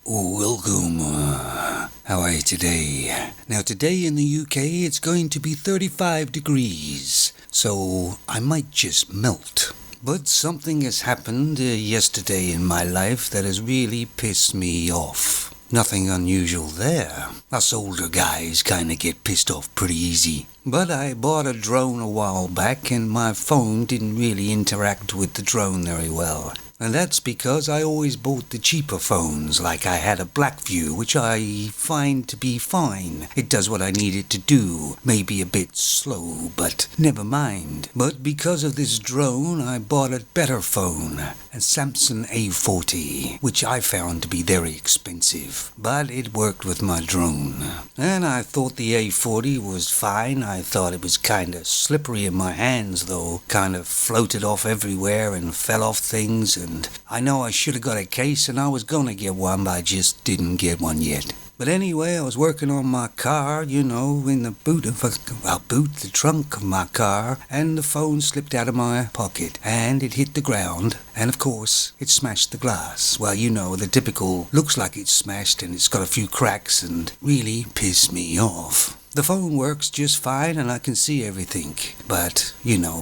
Welcome. How are you today? Now today in the UK it's going to be 35 degrees, so I might just melt. But something has happened yesterday in my life that has really pissed me off. Nothing unusual there. Us older guys kinda get pissed off pretty easy. But I bought a drone a while back and my phone didn't really interact with the drone very well. And that's because I always bought the cheaper phones, like I had a Blackview, which I find to be fine. It does what I need it to do, maybe a bit slow, but never mind. But because of this drone, I bought a better phone, a Samsung A40, which I found to be very expensive. But it worked with my drone. And I thought the A40 was fine. I thought it was kinda slippery in my hands, though. Kinda floated off everywhere and fell off things. And I know I should have got a case and I was gonna get one, but I just didn't get one yet. But anyway, I was working on my car, in the the trunk of my car, and the phone slipped out of my pocket, and it hit the ground, and of course, it smashed the glass. Well, the typical, looks like it's smashed and it's got a few cracks and really pissed me off. The phone works just fine and I can see everything, but,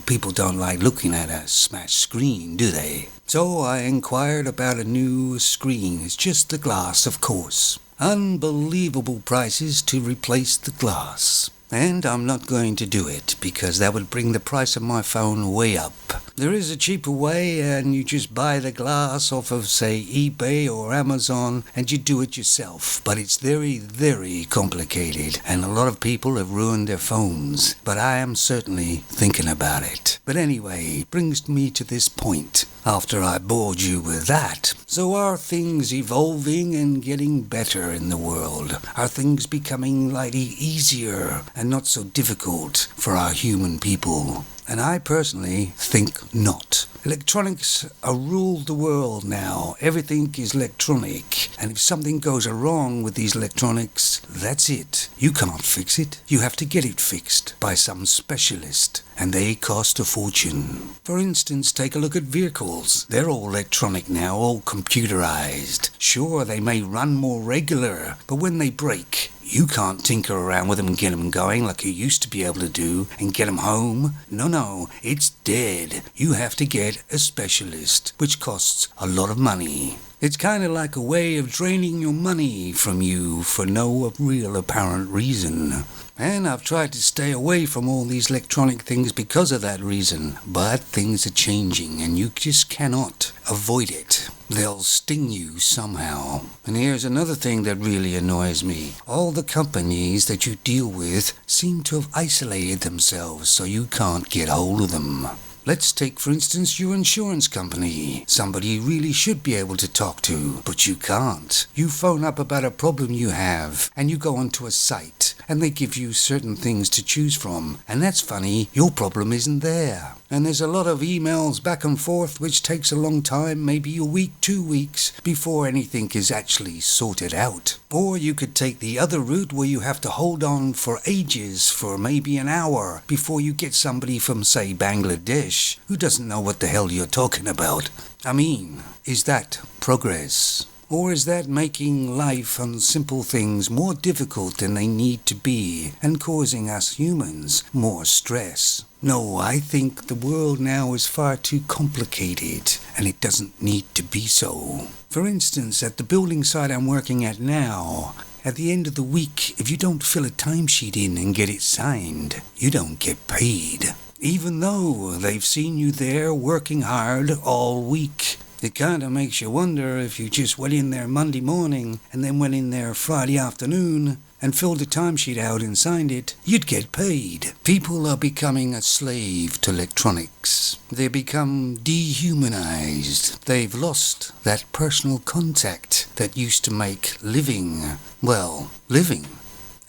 people don't like looking at a smashed screen, do they? So I inquired about a new screen. It's just the glass, of course. Unbelievable prices to replace the glass. And I'm not going to do it, because that would bring the price of my phone way up. There is a cheaper way, and you just buy the glass off of, say, eBay or Amazon, and you do it yourself. But it's very, very complicated, and a lot of people have ruined their phones. But I am certainly thinking about it. But anyway, brings me to this point, after I bored you with that. So are things evolving and getting better in the world? Are things becoming slightly easier and not so difficult for our human people? And I personally think not. Electronics rule the world now. Everything is electronic. And if something goes wrong with these electronics, that's it. You can't fix it. You have to get it fixed by some specialist. And they cost a fortune. For instance, take a look at vehicles. They're all electronic now, all computerized. Sure, they may run more regular, but when they break, you can't tinker around with them and get them going like you used to be able to do and get them home. No, it's dead. You have to get a specialist, which costs a lot of money. It's kind of like a way of draining your money from you for no real apparent reason. And I've tried to stay away from all these electronic things because of that reason. But things are changing and you just cannot avoid it. They'll sting you somehow. And here's another thing that really annoys me. All the companies that you deal with seem to have isolated themselves so you can't get hold of them. Let's take, for instance, your insurance company. Somebody you really should be able to talk to, but you can't. You phone up about a problem you have, and you go onto a site, and they give you certain things to choose from. And that's funny, your problem isn't there. And there's a lot of emails back and forth, which takes a long time, maybe a week, 2 weeks, before anything is actually sorted out. Or you could take the other route where you have to hold on for ages, for maybe an hour, before you get somebody from, say, Bangladesh, who doesn't know what the hell you're talking about. I mean, is that progress? Or is that making life and simple things more difficult than they need to be and causing us humans more stress? No, I think the world now is far too complicated and it doesn't need to be so. For instance, at the building site I'm working at now, at the end of the week, if you don't fill a timesheet in and get it signed, you don't get paid. Even though they've seen you there working hard all week. It kind of makes you wonder if you just went in there Monday morning and then went in there Friday afternoon and filled the timesheet out and signed it, you'd get paid. People are becoming a slave to electronics. They become dehumanized. They've lost that personal contact that used to make living.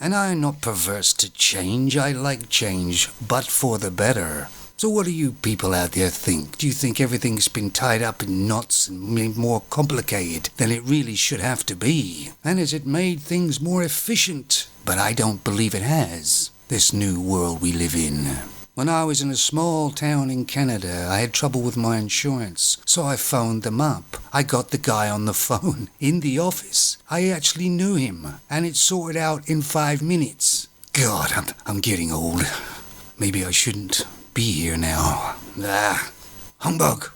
And I'm not perverse to change. I like change, but for the better. So what do you people out there think? Do you think everything's been tied up in knots and made more complicated than it really should have to be? And has it made things more efficient? But I don't believe it has. This new world we live in. When I was in a small town in Canada, I had trouble with my insurance, so I phoned them up. I got the guy on the phone, in the office. I actually knew him, and it sorted out in 5 minutes. God, I'm getting old. Maybe I shouldn't be here now. Humbug!